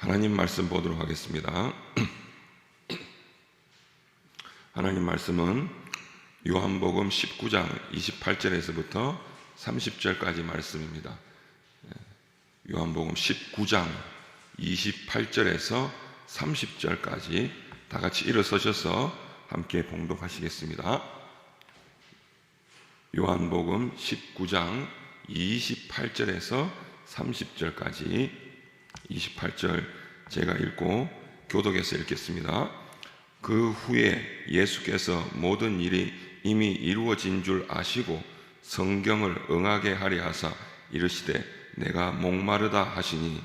하나님 말씀 보도록 하겠습니다. 하나님 말씀은 요한복음 19장 28절에서부터 30절까지 말씀입니다. 요한복음 19장 28절에서 30절까지 다 같이 일어서셔서 함께 봉독하시겠습니다. 요한복음 19장 28절에서 30절까지 28절 제가 읽고 교독해서 읽겠습니다. 그 후에 예수께서 모든 일이 이미 이루어진 줄 아시고 성경을 응하게 하려 하사 이르시되 내가 목마르다 하시니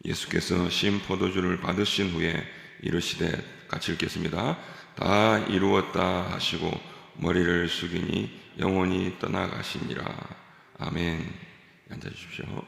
예수께서 신 포도주를 받으신 후에 이르시되 같이 읽겠습니다. 다 이루었다 하시고 머리를 숙이니 영원히 떠나가시니라. 아멘. 앉아 주십시오.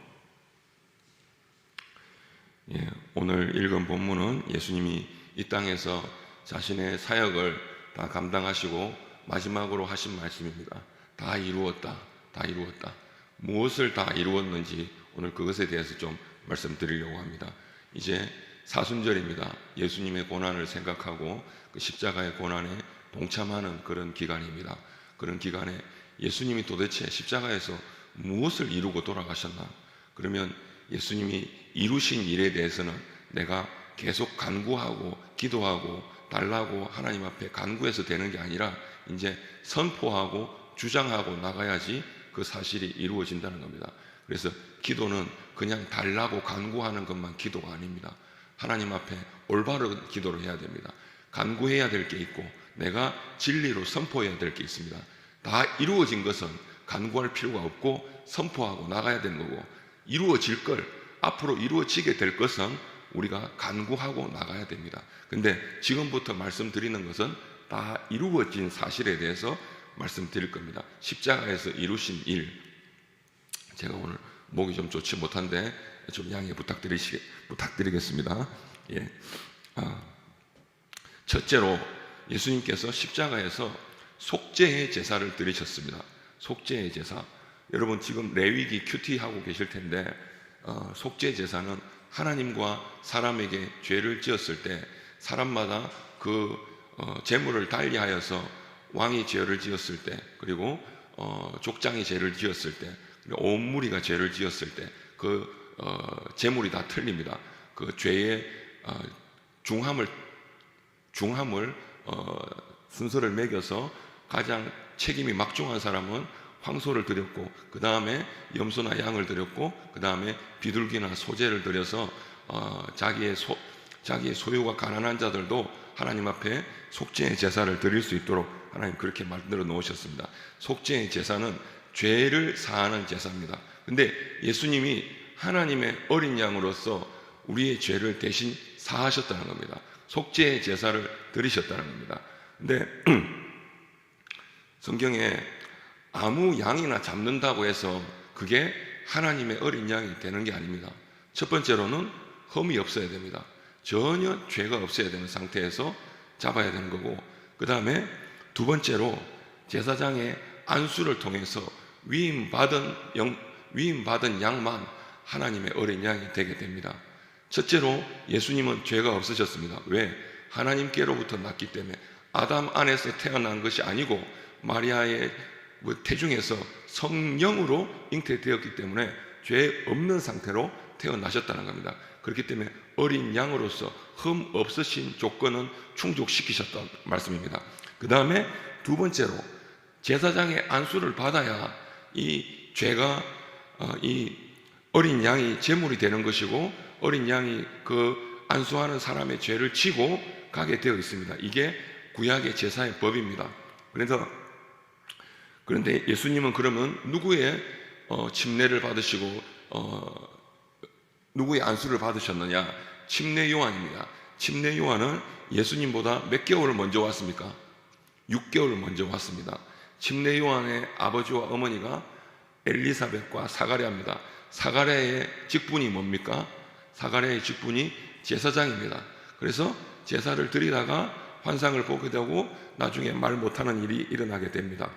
오늘 읽은 본문은 예수님이 이 땅에서 자신의 사역을 다 감당하시고 마지막으로 하신 말씀입니다. 다 이루었다. 다 이루었다. 무엇을 다 이루었는지 오늘 그것에 대해서 좀 말씀드리려고 합니다. 이제 사순절입니다. 예수님의 고난을 생각하고 그 십자가의 고난에 동참하는 그런 기간입니다. 그런 기간에 예수님이 도대체 십자가에서 무엇을 이루고 돌아가셨나? 그러면 예수님이 이루신 일에 대해서는 내가 계속 간구하고 기도하고 달라고 하나님 앞에 간구해서 되는 게 아니라 이제 선포하고 주장하고 나가야지 그 사실이 이루어진다는 겁니다. 그래서 기도는 그냥 달라고 간구하는 것만 기도가 아닙니다. 하나님 앞에 올바른 기도를 해야 됩니다. 간구해야 될 게 있고 내가 진리로 선포해야 될 게 있습니다. 다 이루어진 것은 간구할 필요가 없고 선포하고 나가야 되는 거고, 이루어질 걸, 앞으로 이루어지게 될 것은 우리가 간구하고 나가야 됩니다. 근데 지금부터 말씀드리는 것은 다 이루어진 사실에 대해서 말씀드릴 겁니다. 십자가에서 이루신 일, 제가 오늘 목이 좀 좋지 못한데 좀 양해 부탁드리겠습니다. 첫째로 예수님께서 십자가에서 속죄의 제사를 드리셨습니다. 속죄의 제사. 여러분 지금 레위기 큐티 하고 계실 텐데 속죄 제사는 하나님과 사람에게 죄를 지었을 때 사람마다 그 제물을 달리하여서 왕이 죄를 지었을 때, 그리고 족장이 죄를 지었을 때, 온 무리가 죄를 지었을 때 그 제물이 다 틀립니다. 그 죄의 중함을 순서를 매겨서 가장 책임이 막중한 사람은 황소를 드렸고, 그 다음에 염소나 양을 드렸고, 그 다음에 비둘기나 소제를 드려서 자기의 소유가 가난한 자들도 하나님 앞에 속죄의 제사를 드릴 수 있도록 하나님 그렇게 만들어 놓으셨습니다. 속죄의 제사는 죄를 사하는 제사입니다. 근데 예수님이 하나님의 어린 양으로서 우리의 죄를 대신 사하셨다는 겁니다. 속죄의 제사를 드리셨다는 겁니다. 근데 성경에 아무 양이나 잡는다고 해서 그게 하나님의 어린 양이 되는 게 아닙니다. 첫 번째로는 흠이 없어야 됩니다. 전혀 죄가 없어야 되는 상태에서 잡아야 되는 거고, 그 다음에 두 번째로 제사장의 안수를 통해서 위임받은 양만 하나님의 어린 양이 되게 됩니다. 첫째로 예수님은 죄가 없으셨습니다. 왜? 하나님께로부터 났기 때문에. 아담 안에서 태어난 것이 아니고 마리아의 태중에서 성령으로 잉태되었기 때문에 죄 없는 상태로 태어나셨다는 겁니다. 그렇기 때문에 어린 양으로서 흠 없으신 조건은 충족시키셨다는 말씀입니다. 그 다음에 두 번째로 제사장의 안수를 받아야 이 죄가 이 어린 양이 제물이 되는 것이고, 어린 양이 그 안수하는 사람의 죄를 지고 가게 되어 있습니다. 이게 구약의 제사의 법입니다. 그런데 예수님은 그러면 누구의 침례를 받으시고 누구의 안수를 받으셨느냐? 침례 요한입니다. 침례 요한은 예수님보다 몇 개월 먼저 왔습니까? 6개월 먼저 왔습니다. 침례 요한의 아버지와 어머니가 엘리사벳과 사가랴입니다. 사가랴의 직분이 뭡니까? 사가랴의 직분이 제사장입니다. 그래서 제사를 드리다가 환상을 보게 되고 나중에 말 못하는 일이 일어나게 됩니다.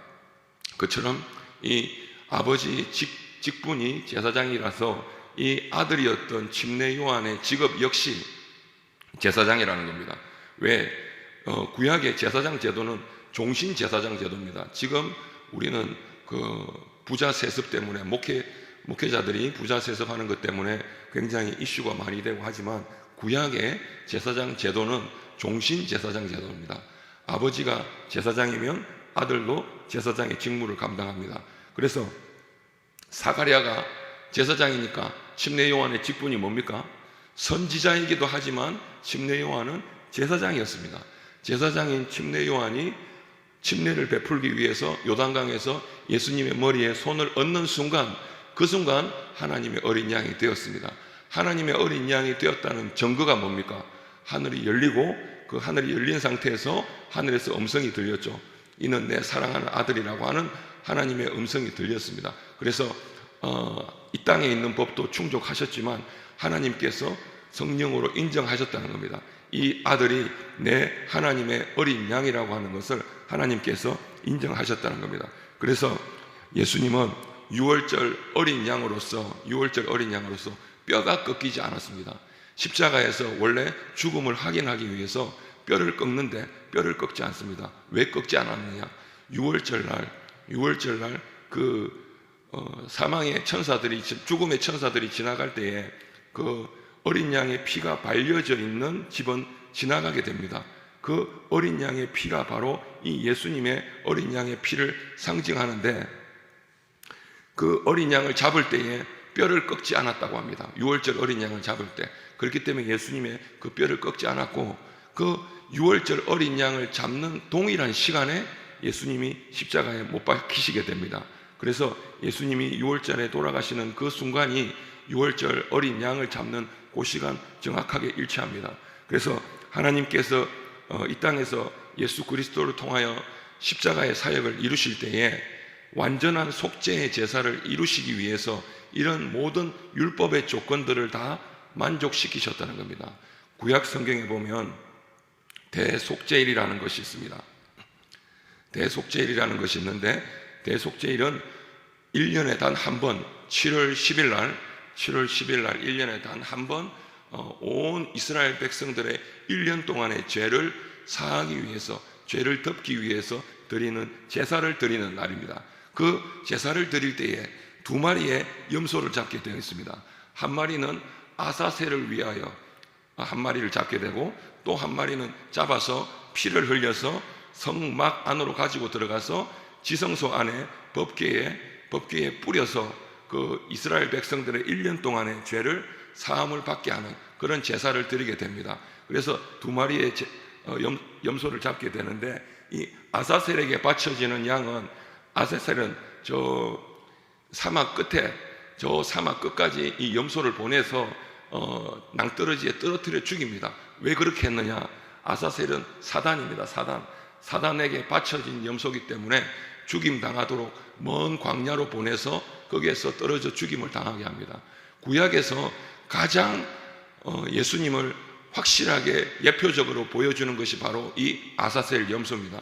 그처럼 이 아버지 직분이 제사장이라서 이 아들이었던 침례 요한의 직업 역시 제사장이라는 겁니다. 왜? 구약의 제사장 제도는 종신 제사장 제도입니다. 지금 우리는 그 부자 세습 때문에 목회자들이 부자 세습하는 것 때문에 굉장히 이슈가 많이 되고 하지만 구약의 제사장 제도는 종신 제사장 제도입니다. 아버지가 제사장이면 아들도 제사장의 직무를 감당합니다. 그래서 사가랴가 제사장이니까 침례 요한의 직분이 뭡니까? 선지자이기도 하지만 침례 요한은 제사장이었습니다. 제사장인 침례 요한이 침례를 베풀기 위해서 요단강에서 예수님의 머리에 손을 얹는 순간, 그 순간 하나님의 어린 양이 되었습니다. 하나님의 어린 양이 되었다는 증거가 뭡니까? 하늘이 열리고 그 하늘이 열린 상태에서 하늘에서 음성이 들렸죠. 이는 내 사랑하는 아들이라고 하는 하나님의 음성이 들렸습니다. 그래서 이 땅에 있는 법도 충족하셨지만 하나님께서 성령으로 인정하셨다는 겁니다. 이 아들이 내 하나님의 어린 양이라고 하는 것을 하나님께서 인정하셨다는 겁니다. 그래서 예수님은 유월절 어린 양으로서 뼈가 꺾이지 않았습니다. 십자가에서 원래 죽음을 확인하기 위해서 뼈를 꺾는데 뼈를 꺾지 않습니다. 왜 꺾지 않았느냐? 유월절날 그 사망의 천사들이, 죽음의 천사들이 지나갈 때에 그 어린 양의 피가 발려져 있는 집은 지나가게 됩니다. 그 어린 양의 피가 바로 이 예수님의 어린 양의 피를 상징하는데, 그 어린 양을 잡을 때에 뼈를 꺾지 않았다고 합니다. 유월절 어린 양을 잡을 때. 그렇기 때문에 예수님의 그 뼈를 꺾지 않았고, 그 유월절 어린 양을 잡는 동일한 시간에 예수님이 십자가에 못 박히시게 됩니다. 그래서 예수님이 유월절에 돌아가시는 그 순간이 유월절 어린 양을 잡는 그 시간 정확하게 일치합니다. 그래서 하나님께서 이 땅에서 예수 그리스도를 통하여 십자가의 사역을 이루실 때에 완전한 속죄의 제사를 이루시기 위해서 이런 모든 율법의 조건들을 다 만족시키셨다는 겁니다. 구약 성경에 보면 대속죄일이라는 것이 있습니다. 대속죄일이라는 것이 있는데, 대속죄일은 1년에 단 한 번 7월 10일 날 1년에 단 한 번 온 이스라엘 백성들의 1년 동안의 죄를 사하기 위해서, 죄를 덮기 위해서 드리는 제사를 드리는 날입니다. 그 제사를 드릴 때에 두 마리의 염소를 잡게 되어 있습니다. 한 마리는 아사셀을 위하여 한 마리를 잡게 되고, 또 한 마리는 잡아서 피를 흘려서 성막 안으로 가지고 들어가서 지성소 안에 법궤에 뿌려서 그 이스라엘 백성들의 1년 동안의 죄를 사함을 받게 하는 그런 제사를 드리게 됩니다. 그래서 두 마리의 염소를 잡게 되는데, 이 아사셀에게 바쳐지는 양은, 아사셀은 저 사막 끝까지 이 염소를 보내서 낭떠러지에 떨어뜨려 죽입니다. 왜 그렇게 했느냐? 아사셀은 사단입니다. 사단에게 바쳐진 염소이기 때문에 죽임 당하도록 먼 광야로 보내서 거기에서 떨어져 죽임을 당하게 합니다. 구약에서 가장 예수님을 확실하게 예표적으로 보여주는 것이 바로 이 아사셀 염소입니다.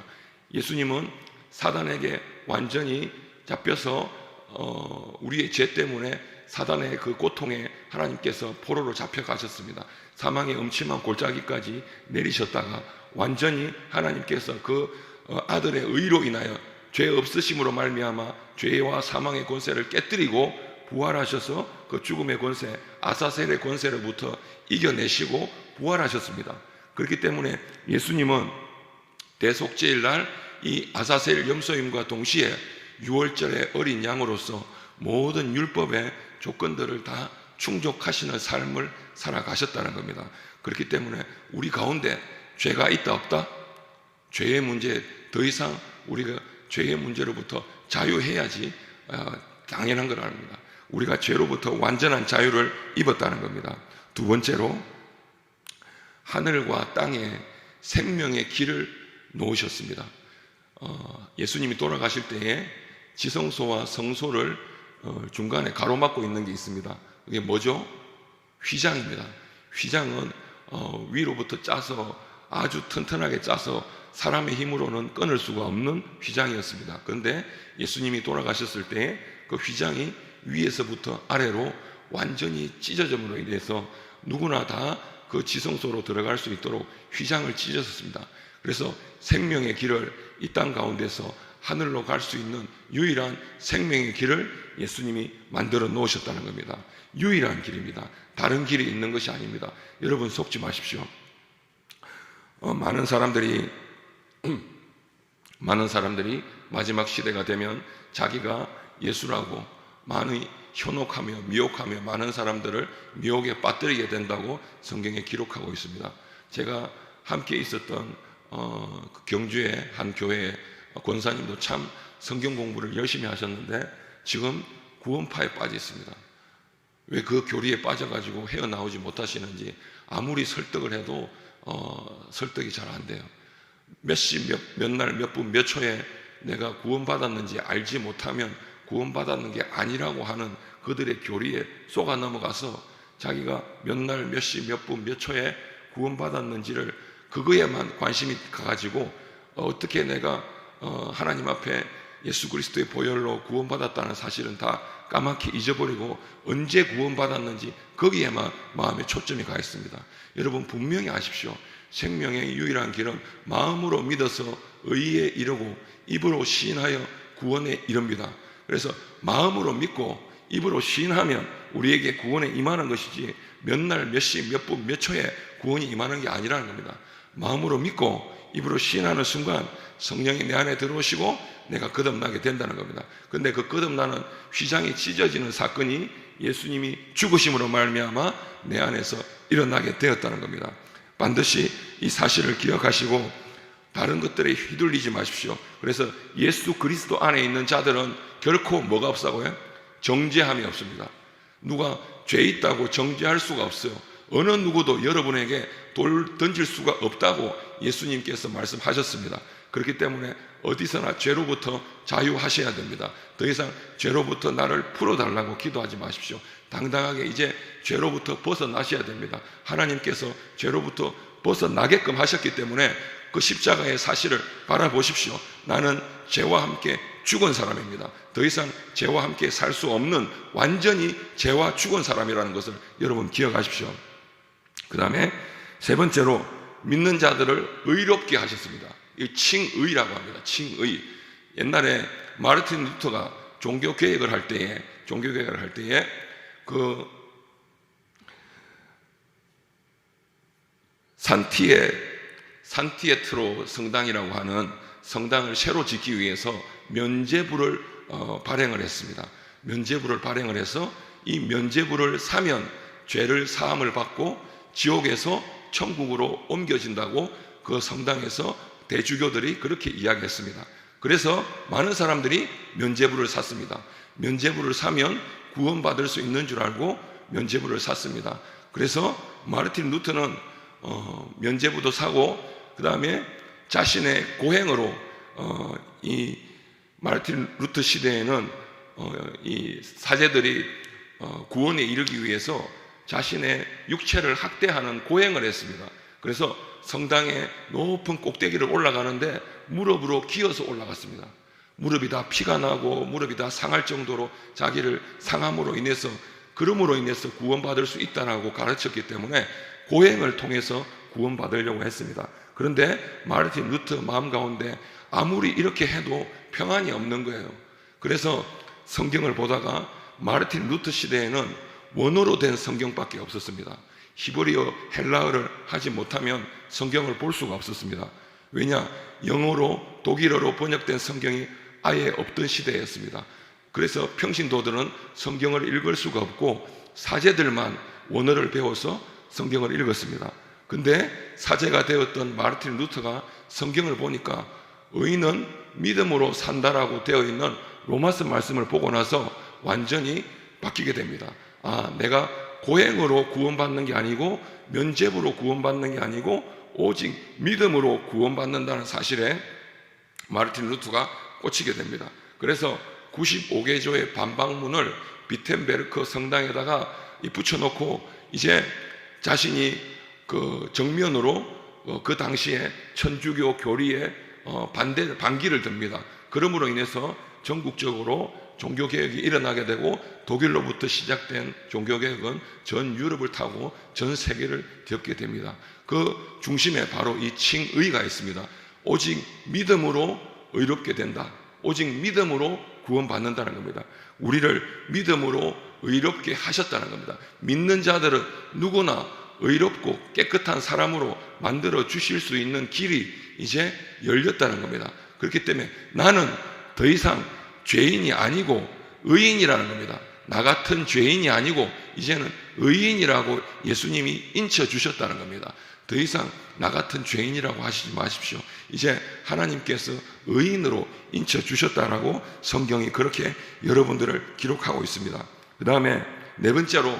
예수님은 사단에게 완전히 잡혀서 우리의 죄 때문에 사단의 그 고통에 하나님께서 포로로 잡혀가셨습니다. 사망의 음침한 골짜기까지 내리셨다가 완전히 하나님께서 그 아들의 의로 인하여 죄 없으심으로 말미암아 죄와 사망의 권세를 깨뜨리고 부활하셔서 그 죽음의 권세, 아사셀의 권세로부터 이겨내시고 부활하셨습니다. 그렇기 때문에 예수님은 대속죄일 날 이 아사셀 염소임과 동시에 유월절의 어린 양으로서 모든 율법의 조건들을 다 충족하시는 삶을 살아가셨다는 겁니다. 그렇기 때문에 우리 가운데 죄가 있다 없다? 죄의 문제, 더 이상 우리가 죄의 문제로부터 자유해야지 당연한 걸 압니다. 우리가 죄로부터 완전한 자유를 입었다는 겁니다. 두 번째로, 하늘과 땅에 생명의 길을 놓으셨습니다. 예수님이 돌아가실 때에 지성소와 성소를 중간에 가로막고 있는 게 있습니다. 그게 뭐죠? 휘장입니다. 휘장은 위로부터 짜서 아주 튼튼하게 짜서 사람의 힘으로는 끊을 수가 없는 휘장이었습니다. 그런데 예수님이 돌아가셨을 때 그 휘장이 위에서부터 아래로 완전히 찢어짐으로 인해서 누구나 다 그 지성소로 들어갈 수 있도록 휘장을 찢어졌습니다. 그래서 생명의 길을 이 땅 가운데서 하늘로 갈 수 있는 유일한 생명의 길을 예수님이 만들어 놓으셨다는 겁니다. 유일한 길입니다. 다른 길이 있는 것이 아닙니다. 여러분 속지 마십시오. 많은 사람들이 마지막 시대가 되면 자기가 예수라고 많이 현혹하며 미혹하며 많은 사람들을 미혹에 빠뜨리게 된다고 성경에 기록하고 있습니다. 제가 함께 있었던 경주의 한 교회의 권사님도 참 성경 공부를 열심히 하셨는데 지금 구원파에 빠져 있습니다. 왜 그 교리에 빠져가지고 헤어나오지 못하시는지 아무리 설득을 해도 설득이 잘 안 돼요. 몇 시, 몇 날, 몇 분, 몇 초에 내가 구원받았는지 알지 못하면 구원받았는 게 아니라고 하는 그들의 교리에 속아 넘어가서 자기가 몇 날, 몇 시, 몇 분, 몇 초에 구원받았는지를 그거에만 관심이 가가지고 어떻게 내가 하나님 앞에 예수 그리스도의 보혈로 구원받았다는 사실은 다 까맣게 잊어버리고 언제 구원받았는지 거기에만 마음의 초점이 가 있습니다. 여러분 분명히 아십시오. 생명의 유일한 길은 마음으로 믿어서 의에 이르고 입으로 시인하여 구원에 이릅니다. 그래서 마음으로 믿고 입으로 시인하면 우리에게 구원에 임하는 것이지 몇 날, 몇 시, 몇 분, 몇 초에 구원이 임하는 게 아니라는 겁니다. 마음으로 믿고 입으로 시인하는 순간 성령이 내 안에 들어오시고 내가 거듭나게 된다는 겁니다. 그런데 그 거듭나는 휘장이 찢어지는 사건이 예수님이 죽으심으로 말미암아 내 안에서 일어나게 되었다는 겁니다. 반드시 이 사실을 기억하시고 다른 것들에 휘둘리지 마십시오. 그래서 예수 그리스도 안에 있는 자들은 결코 뭐가 없다고요? 정죄함이 없습니다. 누가 죄 있다고 정죄할 수가 없어요. 어느 누구도 여러분에게 돌 던질 수가 없다고 예수님께서 말씀하셨습니다. 그렇기 때문에 어디서나 죄로부터 자유하셔야 됩니다. 더 이상 죄로부터 나를 풀어달라고 기도하지 마십시오. 당당하게 이제 죄로부터 벗어나셔야 됩니다. 하나님께서 죄로부터 벗어나게끔 하셨기 때문에 그 십자가의 사실을 바라보십시오. 나는 죄와 함께 죽은 사람입니다. 더 이상 죄와 함께 살 수 없는 완전히 죄와 죽은 사람이라는 것을 여러분 기억하십시오. 그 다음에 세 번째로 믿는 자들을 의롭게 하셨습니다. 이 칭의라고 합니다. 칭의. 옛날에 마르틴 루터가 종교개혁을 할 때에 그 산티에트로 성당이라고 하는 성당을 새로 짓기 위해서 면죄부를 발행을 했습니다. 면죄부를 발행을 해서 이 면죄부를 사면 죄를 사함을 받고 지옥에서 천국으로 옮겨진다고 그 성당에서 대주교들이 그렇게 이야기했습니다. 그래서 많은 사람들이 면죄부를 샀습니다. 면죄부를 사면 구원받을 수 있는 줄 알고 면죄부를 샀습니다. 그래서 마르틴 루터는 면죄부도 사고 그 다음에 자신의 고행으로 이 마르틴 루터 시대에는 이 사제들이 구원에 이르기 위해서 자신의 육체를 학대하는 고행을 했습니다. 그래서 성당의 높은 꼭대기를 올라가는데 무릎으로 기어서 올라갔습니다. 무릎이 다 피가 나고 무릎이 다 상할 정도로 자기를 상함으로 인해서 그럼으로 인해서 구원받을 수 있다라고 가르쳤기 때문에 고행을 통해서 구원받으려고 했습니다. 그런데 마르틴 루터 마음 가운데 아무리 이렇게 해도 평안이 없는 거예요. 그래서 성경을 보다가 마르틴 루터 시대에는 원어로 된 성경밖에 없었습니다. 히브리어, 헬라어를 하지 못하면 성경을 볼 수가 없었습니다. 왜냐? 영어로, 독일어로 번역된 성경이 아예 없던 시대였습니다. 그래서 평신도들은 성경을 읽을 수가 없고 사제들만 원어를 배워서 성경을 읽었습니다. 근데 사제가 되었던 마르틴 루터가 성경을 보니까 의인은 믿음으로 산다라고 되어 있는 로마서 말씀을 보고 나서 완전히 바뀌게 됩니다. 아, 내가 고행으로 구원받는 게 아니고 면죄부로 구원받는 게 아니고 오직 믿음으로 구원받는다는 사실에 마르틴 루터가 꽂히게 됩니다. 그래서 95개조의 반박문을 비텐베르크 성당에다가 붙여놓고 이제 자신이 그 정면으로 그 당시에 천주교 교리에 반기를 듭니다. 그러므로 인해서 전국적으로 종교개혁이 일어나게 되고 독일로부터 시작된 종교개혁은 전 유럽을 타고 전 세계를 덮게 됩니다. 그 중심에 바로 이 칭의가 있습니다. 오직 믿음으로 의롭게 된다. 오직 믿음으로 구원받는다는 겁니다. 우리를 믿음으로 의롭게 하셨다는 겁니다. 믿는 자들은 누구나 의롭고 깨끗한 사람으로 만들어 주실 수 있는 길이 이제 열렸다는 겁니다. 그렇기 때문에 나는 더 이상 죄인이 아니고 의인이라는 겁니다. 나 같은 죄인이 아니고 이제는 의인이라고 예수님이 인쳐주셨다는 겁니다. 더 이상 나 같은 죄인이라고 하시지 마십시오. 이제 하나님께서 의인으로 인쳐주셨다라고 성경이 그렇게 여러분들을 기록하고 있습니다. 그 다음에 네 번째로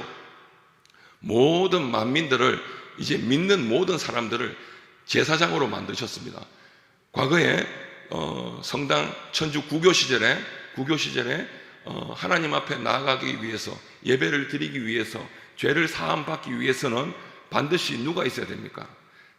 모든 만민들을 이제 믿는 모든 사람들을 제사장으로 만드셨습니다. 과거에 성당 천주 구교 시절에 하나님 앞에 나아가기 위해서 예배를 드리기 위해서 죄를 사함 받기 위해서는 반드시 누가 있어야 됩니까?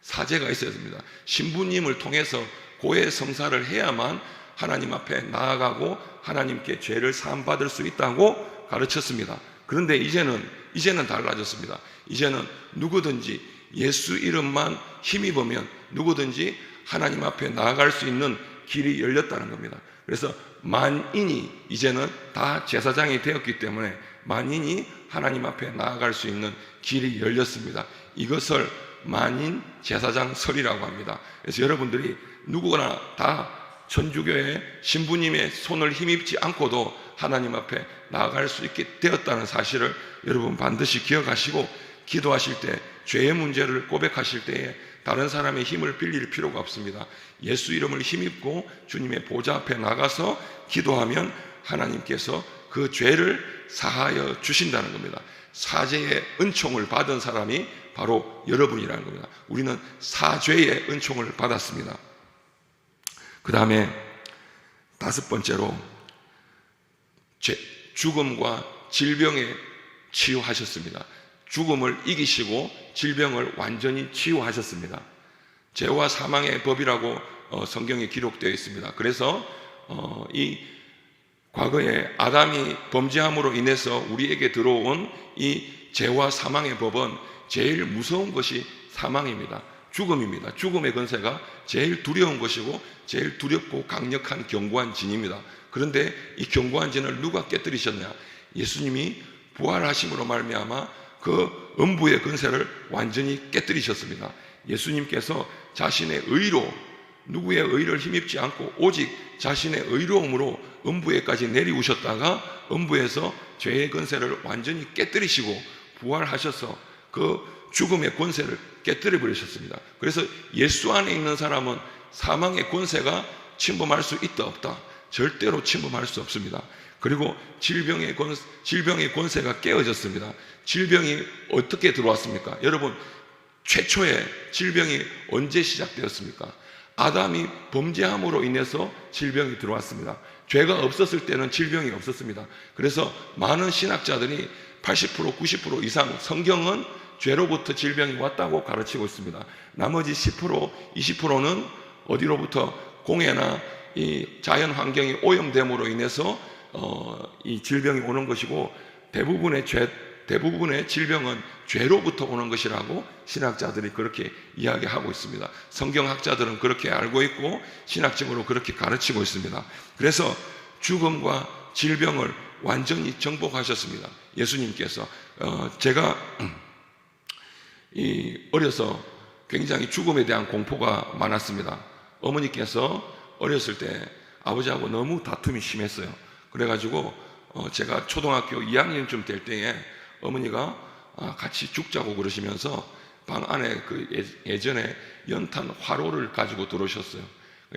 사제가 있어야 됩니다. 신부님을 통해서 고해 성사를 해야만 하나님 앞에 나아가고 하나님께 죄를 사함 받을 수 있다고 가르쳤습니다. 그런데 이제는 달라졌습니다. 이제는 누구든지 예수 이름만 힘입으면 누구든지 하나님 앞에 나아갈 수 있는 길이 열렸다는 겁니다. 그래서 만인이 이제는 다 제사장이 되었기 때문에 만인이 하나님 앞에 나아갈 수 있는 길이 열렸습니다. 이것을 만인 제사장설이라고 합니다. 그래서 여러분들이 누구나 다 천주교의 신부님의 손을 힘입지 않고도 하나님 앞에 나아갈 수 있게 되었다는 사실을 여러분 반드시 기억하시고, 기도하실 때 죄의 문제를 고백하실 때에 다른 사람의 힘을 빌릴 필요가 없습니다. 예수 이름을 힘입고 주님의 보좌 앞에 나가서 기도하면 하나님께서 그 죄를 사하여 주신다는 겁니다. 사죄의 은총을 받은 사람이 바로 여러분이라는 겁니다. 우리는 사죄의 은총을 받았습니다. 그 다음에 다섯 번째로 죽음과 질병에 치유하셨습니다. 죽음을 이기시고 질병을 완전히 치유하셨습니다. 죄와 사망의 법이라고 성경에 기록되어 있습니다. 그래서 이 과거에 아담이 범죄함으로 인해서 우리에게 들어온 이 죄와 사망의 법은 제일 무서운 것이 사망입니다. 죽음입니다. 죽음의 권세가 제일 두려운 것이고 제일 두렵고 강력한 견고한 진입니다. 그런데 이 견고한 진을 누가 깨뜨리셨냐? 예수님이 부활하심으로 말미암아 그 음부의 권세를 완전히 깨뜨리셨습니다. 예수님께서 자신의 의로, 누구의 의를 힘입지 않고 오직 자신의 의로움으로 음부에까지 내리우셨다가 음부에서 죄의 권세를 완전히 깨뜨리시고 부활하셔서 그 죽음의 권세를 깨뜨려 버리셨습니다. 그래서 예수 안에 있는 사람은 사망의 권세가 침범할 수 있다 없다? 절대로 침범할 수 없습니다. 그리고 질병의 권세가 깨어졌습니다. 질병이 어떻게 들어왔습니까? 여러분, 최초의 질병이 언제 시작되었습니까? 아담이 범죄함으로 인해서 질병이 들어왔습니다. 죄가 없었을 때는 질병이 없었습니다. 그래서 많은 신학자들이 80%, 90% 이상 성경은 죄로부터 질병이 왔다고 가르치고 있습니다. 나머지 10%, 20%는 어디로부터 공해나 이 자연 환경이 오염됨으로 인해서 이 질병이 오는 것이고, 대부분의 질병은 죄로부터 오는 것이라고 신학자들이 그렇게 이야기하고 있습니다. 성경학자들은 그렇게 알고 있고 신학적으로 그렇게 가르치고 있습니다. 그래서 죽음과 질병을 완전히 정복하셨습니다. 예수님께서 제가 어려서 굉장히 죽음에 대한 공포가 많았습니다. 어머니께서 어렸을 때 아버지하고 너무 다툼이 심했어요. 그래가지고 제가 초등학교 2학년쯤 될 때에 어머니가 같이 죽자고 그러시면서 방 안에 그 예전에 연탄 화로를 가지고 들어오셨어요.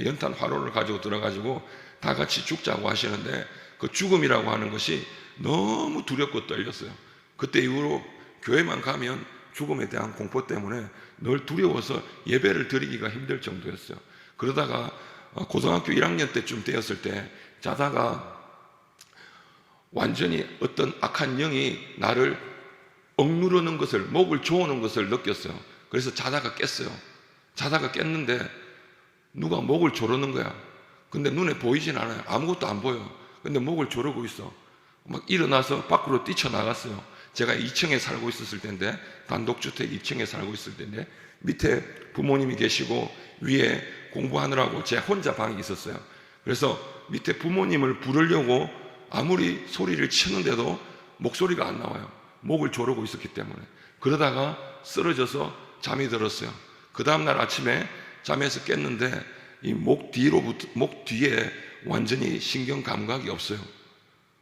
연탄 화로를 가지고 들어가지고 다 같이 죽자고 하시는데 그 죽음이라고 하는 것이 너무 두렵고 떨렸어요. 그때 이후로 교회만 가면 죽음에 대한 공포 때문에 늘 두려워서 예배를 드리기가 힘들 정도였어요. 그러다가 고등학교 1학년 때쯤 되었을 때 자다가 완전히 어떤 악한 영이 나를 억누르는 것을, 목을 조우는 것을 느꼈어요. 그래서 자다가 깼어요. 자다가 깼는데 누가 목을 조르는 거야. 근데 눈에 보이진 않아요. 아무것도 안 보여. 근데 목을 조르고 있어. 막 일어나서 밖으로 뛰쳐나갔어요. 제가 2층에 살고 있었을 텐데, 단독주택 2층에 살고 있을 텐데, 밑에 부모님이 계시고 위에 공부하느라고 제 혼자 방이 있었어요. 그래서 밑에 부모님을 부르려고 아무리 소리를 치는데도 목소리가 안 나와요. 목을 조르고 있었기 때문에. 그러다가 쓰러져서 잠이 들었어요. 그 다음날 아침에 잠에서 깼는데 이 목 뒤에 완전히 신경 감각이 없어요.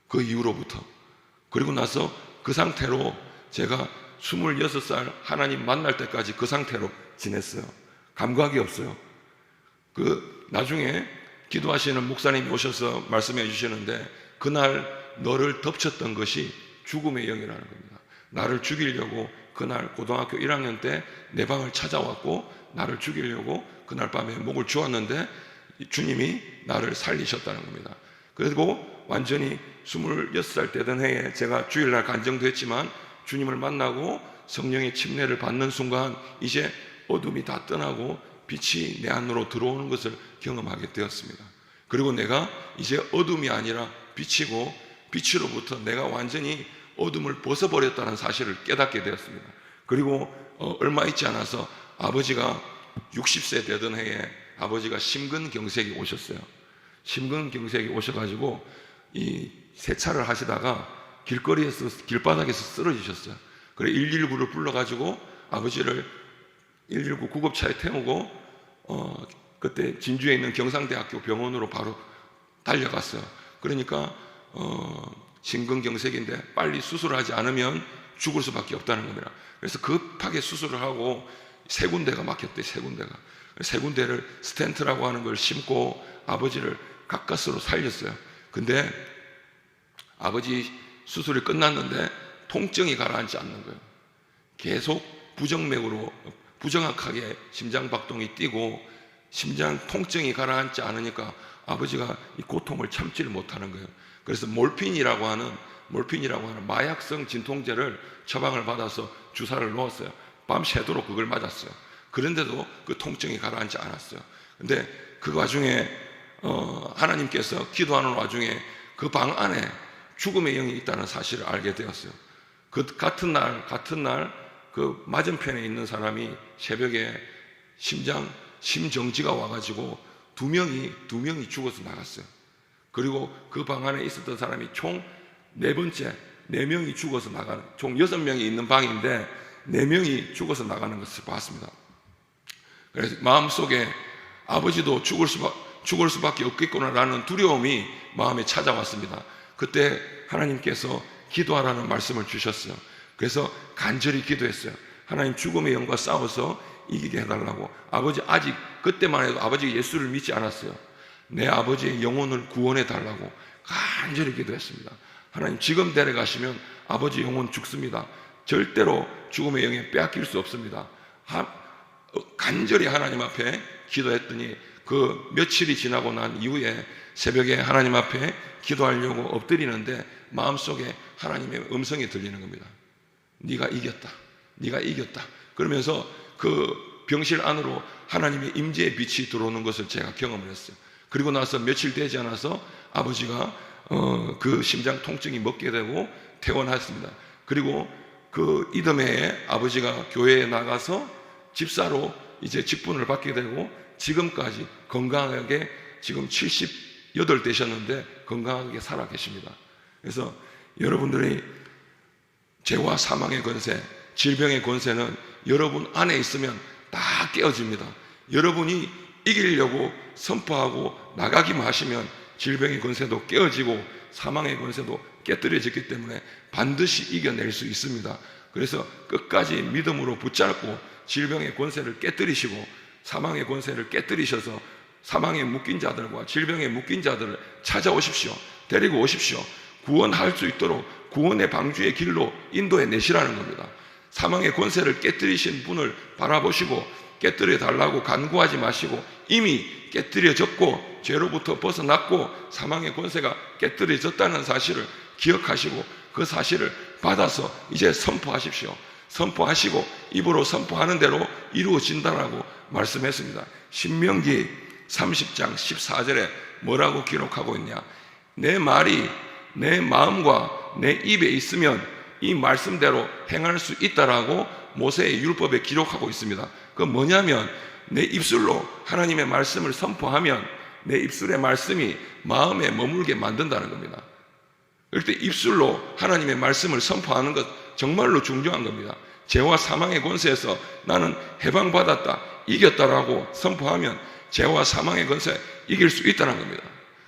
그 이후로부터. 그리고 나서 그 상태로 제가 26살 하나님 만날 때까지 그 상태로 지냈어요. 감각이 없어요. 나중에 기도하시는 목사님이 오셔서 말씀해 주시는데, 그날 너를 덮쳤던 것이 죽음의 영이라는 겁니다. 나를 죽이려고 그날 고등학교 1학년 때 내 방을 찾아왔고 나를 죽이려고 그날 밤에 목을 주었는데 주님이 나를 살리셨다는 겁니다. 그리고 완전히 26살 되던 해에 제가 주일날 간정도 했지만 주님을 만나고 성령의 침례를 받는 순간 이제 어둠이 다 떠나고 빛이 내 안으로 들어오는 것을 경험하게 되었습니다. 그리고 내가 이제 어둠이 아니라 빛이고, 빛으로부터 내가 완전히 어둠을 벗어버렸다는 사실을 깨닫게 되었습니다. 그리고 얼마 있지 않아서 아버지가 60세 되던 해에 아버지가 심근경색이 오셨어요. 심근경색이 오셔가지고 이 세차를 하시다가 길바닥에서 쓰러지셨어요. 그래 119를 불러가지고 아버지를 119 구급차에 태우고 그때 진주에 있는 경상대학교 병원으로 바로 달려갔어요. 그러니까 심근경색인데 빨리 수술하지 않으면 죽을 수밖에 없다는 겁니다. 그래서 급하게 수술을 하고 세 군데가 막혔대. 세 군데를 스텐트라고 하는 걸 심고 아버지를 가까스로 살렸어요. 근데 아버지 수술이 끝났는데 통증이 가라앉지 않는 거예요. 계속 부정맥으로 부정확하게 심장박동이 뛰고 심장 통증이 가라앉지 않으니까 아버지가 이 고통을 참지를 못하는 거예요. 그래서 몰핀이라고 하는 마약성 진통제를 처방을 받아서 주사를 놓았어요. 밤새도록 그걸 맞았어요. 그런데도 그 통증이 가라앉지 않았어요. 근데 그 와중에 하나님께서 기도하는 와중에 그 방 안에 죽음의 영이 있다는 사실을 알게 되었어요. 그 같은 날 그 맞은편에 있는 사람이 새벽에 심정지가 와가지고 두 명이 죽어서 나갔어요. 그리고 그 방 안에 있었던 사람이 총 4명이 죽어서 나가는, 총 6명이 있는 방인데 4명이 죽어서 나가는 것을 봤습니다. 그래서 마음속에 아버지도 죽을 수밖에 없겠구나라는 두려움이 마음에 찾아왔습니다. 그때 하나님께서 기도하라는 말씀을 주셨어요. 그래서 간절히 기도했어요. 하나님, 죽음의 영과 싸워서 이기게 해달라고. 아버지, 아직 그때만 해도 아버지가 예수를 믿지 않았어요. 내 아버지의 영혼을 구원해 달라고 간절히 기도했습니다. 하나님, 지금 데려가시면 아버지 영혼 죽습니다. 절대로 죽음의 영에 빼앗길 수 없습니다. 간절히 하나님 앞에 기도했더니 그 며칠이 지나고 난 이후에 새벽에 하나님 앞에 기도하려고 엎드리는데 마음속에 하나님의 음성이 들리는 겁니다. 네가 이겼다. 그러면서 그 병실 안으로 하나님의 임재의 빛이 들어오는 것을 제가 경험을 했어요. 그리고 나서 며칠 되지 않아서 아버지가 그 심장 통증이 먹게 되고 퇴원했습니다. 그리고 그 이듬해에 아버지가 교회에 나가서 집사로 이제 직분을 받게 되고 지금까지 건강하게, 지금 78 되셨는데 건강하게 살아 계십니다. 그래서 여러분들이 죄와 사망의 권세, 질병의 권세는 여러분 안에 있으면 다 깨어집니다. 여러분이 이기려고 선포하고 나가기만 하시면 질병의 권세도 깨어지고 사망의 권세도 깨뜨려지기 때문에 반드시 이겨낼 수 있습니다. 그래서 끝까지 믿음으로 붙잡고 질병의 권세를 깨뜨리시고 사망의 권세를 깨뜨리셔서 사망에 묶인 자들과 질병에 묶인 자들을 찾아오십시오. 데리고 오십시오. 구원할 수 있도록 구원의 방주의 길로 인도해 내시라는 겁니다. 사망의 권세를 깨뜨리신 분을 바라보시고 깨뜨려 달라고 간구하지 마시고 이미 깨뜨려졌고 죄로부터 벗어났고 사망의 권세가 깨뜨려졌다는 사실을 기억하시고 그 사실을 받아서 이제 선포하십시오. 선포하시고 입으로 선포하는 대로 이루어진다라고 말씀했습니다. 신명기 30장 14절에 뭐라고 기록하고 있냐? 내 말이 내 마음과 내 입에 있으면 이 말씀대로 행할 수 있다라고 모세의 율법에 기록하고 있습니다. 그 뭐냐면 내 입술로 하나님의 말씀을 선포하면 내 입술의 말씀이 마음에 머물게 만든다는 겁니다. 그럴 때 입술로 하나님의 말씀을 선포하는 것 정말로 중요한 겁니다. 죄와 사망의 권세에서 나는 해방받았다, 이겼다라고 선포하면 죄와 사망의 권세 이길 수 있다는 겁니다.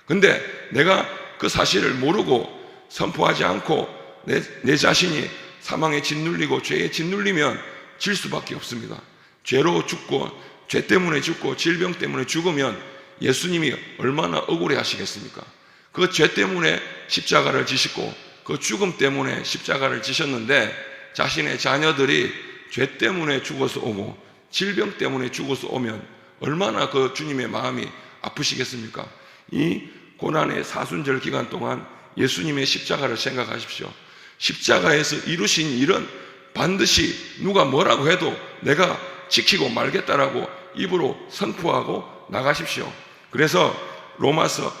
근데 내가 그 사실을 모르고 선포하지 않고 내 자신이 사망에 짓눌리고 죄에 짓눌리면 질 수밖에 없습니다. 죄로 죽고 죄 때문에 죽고 질병 때문에 죽으면 예수님이 얼마나 억울해 하시겠습니까? 그 죄 때문에 십자가를 지시고 그 죽음 때문에 십자가를 지셨는데 자신의 자녀들이 죄 때문에 죽어서 오고 질병 때문에 죽어서 오면 얼마나 그 주님의 마음이 아프시겠습니까? 이 고난의 사순절 기간 동안 예수님의 십자가를 생각하십시오. 십자가에서 이루신 일은 반드시 누가 뭐라고 해도 내가 지키고 말겠다라고 입으로 선포하고 나가십시오. 그래서 로마서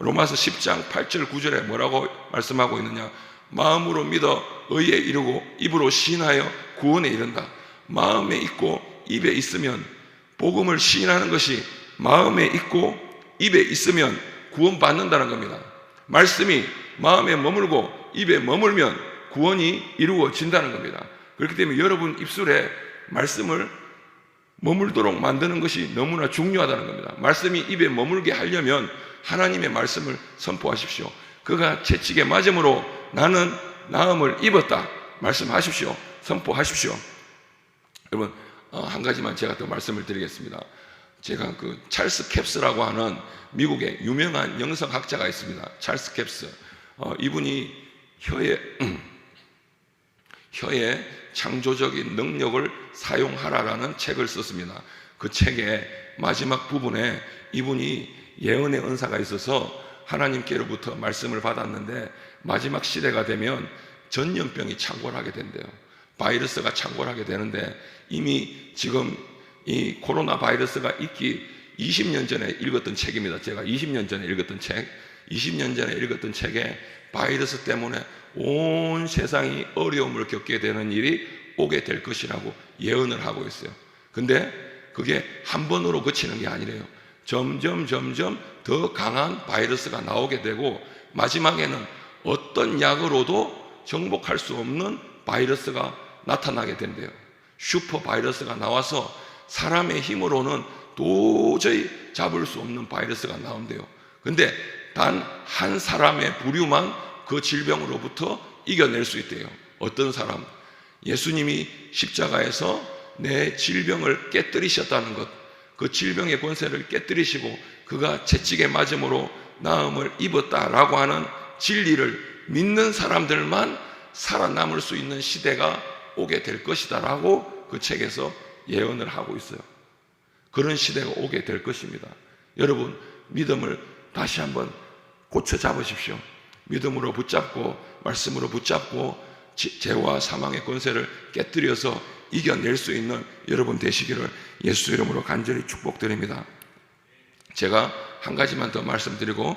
10장 8절 9절에 뭐라고 말씀하고 있느냐? 마음으로 믿어 의에 이르고 입으로 시인하여 구원에 이른다. 마음에 있고 입에 있으면, 복음을 시인하는 것이 마음에 있고 입에 있으면 구원받는다는 겁니다. 말씀이 마음에 머물고 입에 머물면 구원이 이루어진다는 겁니다. 그렇기 때문에 여러분 입술에 말씀을 머물도록 만드는 것이 너무나 중요하다는 겁니다. 말씀이 입에 머물게 하려면 하나님의 말씀을 선포하십시오. 그가 채찍에 맞음으로 나는 나음을 입었다 말씀하십시오. 선포하십시오. 여러분 한 가지만 제가 더 말씀을 드리겠습니다. 제가 그 찰스 캡스라고 하는 미국의 유명한 영성학자가 있습니다. 찰스 캡스. 이분이 혀의 창조적인 능력을 사용하라라는 책을 썼습니다. 그 책의 마지막 부분에 이분이 예언의 은사가 있어서 하나님께로부터 말씀을 받았는데 마지막 시대가 되면 전염병이 창궐하게 된대요. 바이러스가 창궐하게 되는데 이미 지금 이 코로나 바이러스가 있기 20년 전에 읽었던 책입니다. 제가 20년 전에 읽었던 책, 20년 전에 읽었던 책에 바이러스 때문에 온 세상이 어려움을 겪게 되는 일이 오게 될 것이라고 예언을 하고 있어요. 근데 그게 한 번으로 그치는 게 아니래요. 점점 더 강한 바이러스가 나오게 되고 마지막에는 어떤 약으로도 정복할 수 없는 바이러스가 나타나게 된대요. 슈퍼 바이러스가 나와서 사람의 힘으로는 도저히 잡을 수 없는 바이러스가 나온대요. 근데 단 한 사람의 부류만 그 질병으로부터 이겨낼 수 있대요. 어떤 사람? 예수님이 십자가에서 내 질병을 깨뜨리셨다는 것, 그 질병의 권세를 깨뜨리시고 그가 채찍에 맞음으로 나음을 입었다라고 하는 진리를 믿는 사람들만 살아남을 수 있는 시대가 오게 될 것이다라고 그 책에서 예언을 하고 있어요. 그런 시대가 오게 될 것입니다. 여러분 믿음을 다시 한번 고쳐 잡으십시오. 믿음으로 붙잡고 말씀으로 붙잡고 죄와 사망의 권세를 깨뜨려서 이겨낼 수 있는 여러분 되시기를 예수 이름으로 간절히 축복드립니다. 제가 한 가지만 더 말씀드리고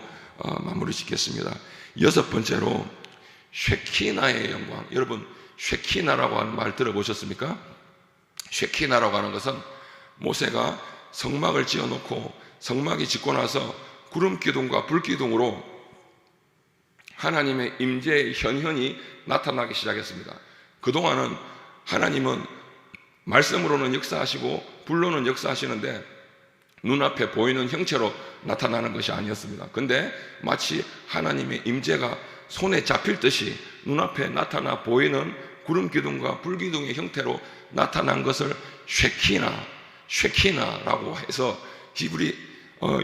마무리 짓겠습니다. 6번째로 쉐키나의 영광. 여러분 쉐키나라고 하는 말 들어보셨습니까? 쉐키나라고 하는 것은 모세가 성막을 지어놓고 성막이 짓고 나서 구름 기둥과 불 기둥으로 하나님의 임재의 현현이 나타나기 시작했습니다. 그동안은 하나님은 말씀으로는 역사하시고 불로는 역사하시는데 눈앞에 보이는 형체로 나타나는 것이 아니었습니다. 근데 마치 하나님의 임재가 손에 잡힐 듯이 눈앞에 나타나 보이는 구름 기둥과 불 기둥의 형태로 나타난 것을 쉐키나라고 해서 히브리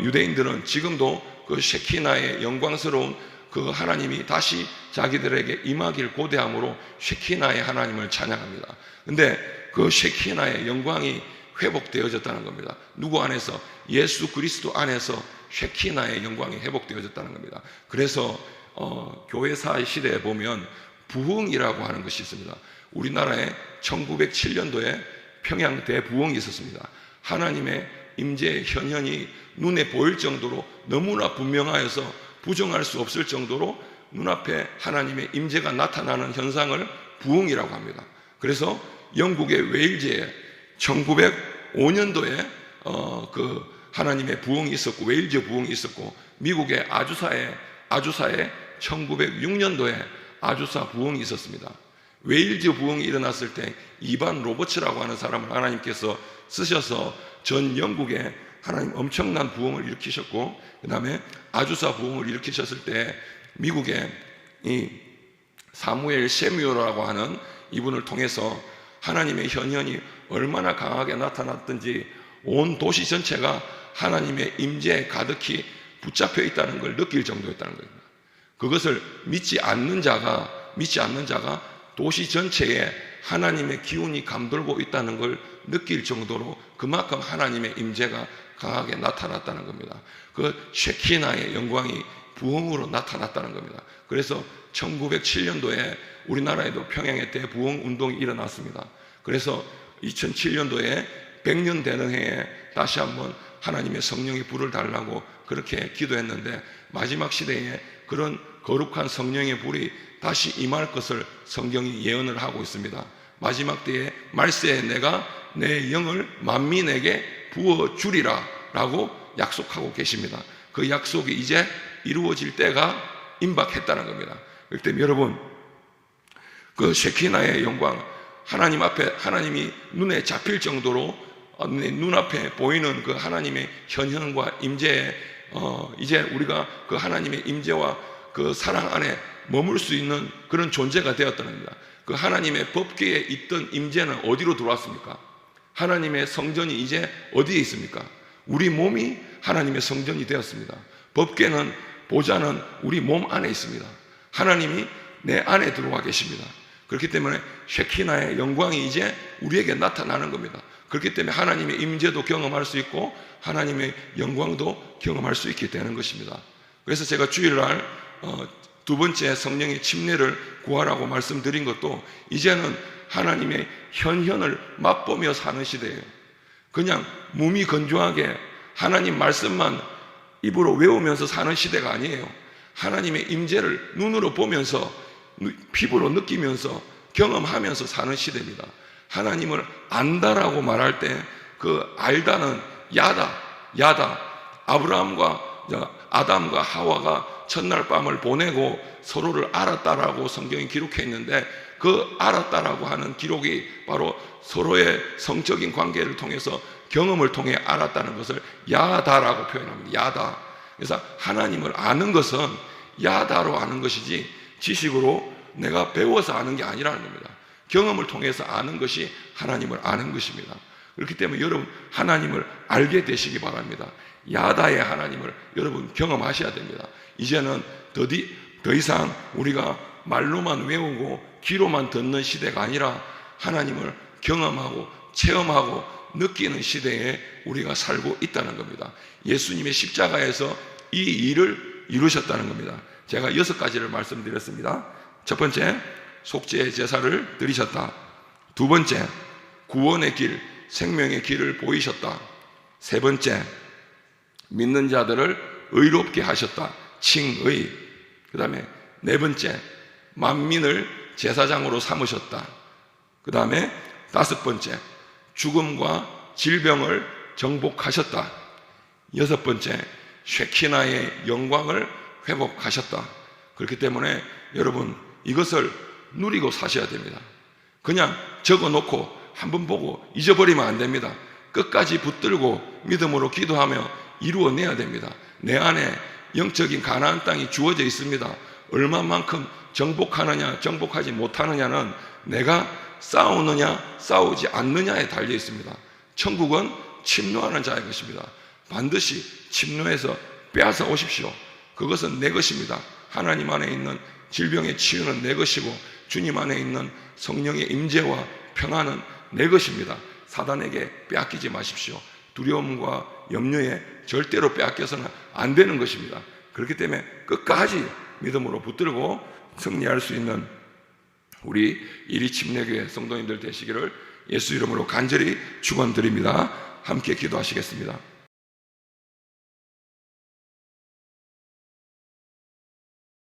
유대인들은 지금도 그 쉐키나의 영광스러운 그 하나님이 다시 자기들에게 임하길 고대함으로 쉐키나의 하나님을 찬양합니다. 근데 그 쉐키나의 영광이 회복되어졌다는 겁니다. 누구 안에서? 예수 그리스도 안에서 쉐키나의 영광이 회복되어졌다는 겁니다. 그래서 교회사 시대에 보면 부흥이라고 하는 것이 있습니다. 우리나라에 1907년도에 평양 대부흥이 있었습니다. 하나님의 임재의 현현이 눈에 보일 정도로 너무나 분명하여서 부정할 수 없을 정도로 눈앞에 하나님의 임재가 나타나는 현상을 부흥이라고 합니다. 그래서 영국의 웨일즈에 1905년도에 그 하나님의 부흥이 있었고, 웨일즈 부흥이 있었고, 미국의 아주사에 1906년도에 아주사 부흥이 있었습니다. 웨일즈 부흥이 일어났을 때 이반 로버츠라고 하는 사람을 하나님께서 쓰셔서 전 영국에 하나님 엄청난 부흥을 일으키셨고, 그 다음에 아주사 부흥을 일으키셨을 때 미국의 이 사무엘 셰뮤어라고 하는 이분을 통해서 하나님의 현현이 얼마나 강하게 나타났든지 온 도시 전체가 하나님의 임재에 가득히 붙잡혀 있다는 걸 느낄 정도였다는 겁니다. 그것을 믿지 않는 자가 도시 전체에 하나님의 기운이 감돌고 있다는 걸 느낄 정도로 그만큼 하나님의 임재가 강하게 나타났다는 겁니다. 그 쉐키나의 영광이 부흥으로 나타났다는 겁니다. 그래서 1907년도에 우리나라에도 평양의 대부흥 운동이 일어났습니다. 그래서 2007년도에 100년 되는 해에 다시 한번 하나님의 성령의 불을 달라고 그렇게 기도했는데, 마지막 시대에 그런 거룩한 성령의 불이 다시 임할 것을 성경이 예언을 하고 있습니다. 마지막 때에 말세에 내가 내 영을 만민에게 부어주리라 라고 약속하고 계십니다. 그 약속이 이제 이루어질 때가 임박했다는 겁니다. 그렇기 때문에 여러분, 그 쉐키나의 영광, 하나님 앞에 하나님이 눈에 잡힐 정도로 눈앞에 보이는 그 하나님의 현현과 임재에 이제 우리가 그 하나님의 임재와 그 사랑 안에 머물 수 있는 그런 존재가 되었다는 겁니다. 그 하나님의 법궤에 있던 임재는 어디로 들어왔습니까? 하나님의 성전이 이제 어디에 있습니까? 우리 몸이 하나님의 성전이 되었습니다. 법궤는, 보좌는 우리 몸 안에 있습니다. 하나님이 내 안에 들어와 계십니다. 그렇기 때문에 쉐키나의 영광이 이제 우리에게 나타나는 겁니다. 그렇기 때문에 하나님의 임재도 경험할 수 있고 하나님의 영광도 경험할 수 있게 되는 것입니다. 그래서 제가 주일날 두 번째 성령의 침례를 구하라고 말씀드린 것도 이제는 하나님의 현현을 맛보며 사는 시대예요. 그냥 몸이 건조하게 하나님 말씀만 입으로 외우면서 사는 시대가 아니에요. 하나님의 임재를 눈으로 보면서 피부로 느끼면서 경험하면서 사는 시대입니다. 하나님을 안다라고 말할 때 그 알다는 야다. 아담과 하와가 첫날 밤을 보내고 서로를 알았다라고 성경이 기록해 있는데, 그 알았다라고 하는 기록이 바로 서로의 성적인 관계를 통해서 경험을 통해 알았다는 것을 야다라고 표현합니다. 야다. 그래서 하나님을 아는 것은 야다로 아는 것이지 지식으로 내가 배워서 아는 게 아니라는 겁니다. 경험을 통해서 아는 것이 하나님을 아는 것입니다. 그렇기 때문에 여러분, 하나님을 알게 되시기 바랍니다. 야다의 하나님을 여러분 경험하셔야 됩니다. 이제는 더 이상 우리가 말로만 외우고 귀로만 듣는 시대가 아니라 하나님을 경험하고 체험하고 느끼는 시대에 우리가 살고 있다는 겁니다. 예수님의 십자가에서 이 일을 이루셨다는 겁니다. 제가 6가지를 말씀드렸습니다. 첫 번째, 속죄의 제사를 드리셨다. 두 번째, 구원의 길, 생명의 길을 보이셨다. 세 번째, 믿는 자들을 의롭게 하셨다. 칭의. 그 다음에 네 번째, 만민을 제사장으로 삼으셨다. 그 다음에 다섯 번째, 죽음과 질병을 정복하셨다. 여섯 번째, 쉐키나의 영광을 회복하셨다. 그렇기 때문에 여러분, 이것을 누리고 사셔야 됩니다. 그냥 적어놓고 한번 보고 잊어버리면 안 됩니다. 끝까지 붙들고 믿음으로 기도하며 이루어내야 됩니다. 내 안에 영적인 가나안 땅이 주어져 있습니다. 얼마만큼 정복하느냐 정복하지 못하느냐는 내가 싸우느냐 싸우지 않느냐에 달려 있습니다. 천국은 침노하는 자의 것입니다. 반드시 침노해서 빼앗아 오십시오. 그것은 내 것입니다. 하나님 안에 있는 질병의 치유는 내 것이고 주님 안에 있는 성령의 임재와 평안은 내 것입니다. 사단에게 빼앗기지 마십시오. 두려움과 염려에 절대로 빼앗겨서는 안 되는 것입니다. 그렇기 때문에 끝까지 믿음으로 붙들고 승리할 수 있는 우리 이리 침례교회 성도님들 되시기를 예수 이름으로 간절히 축원드립니다. 함께 기도하시겠습니다.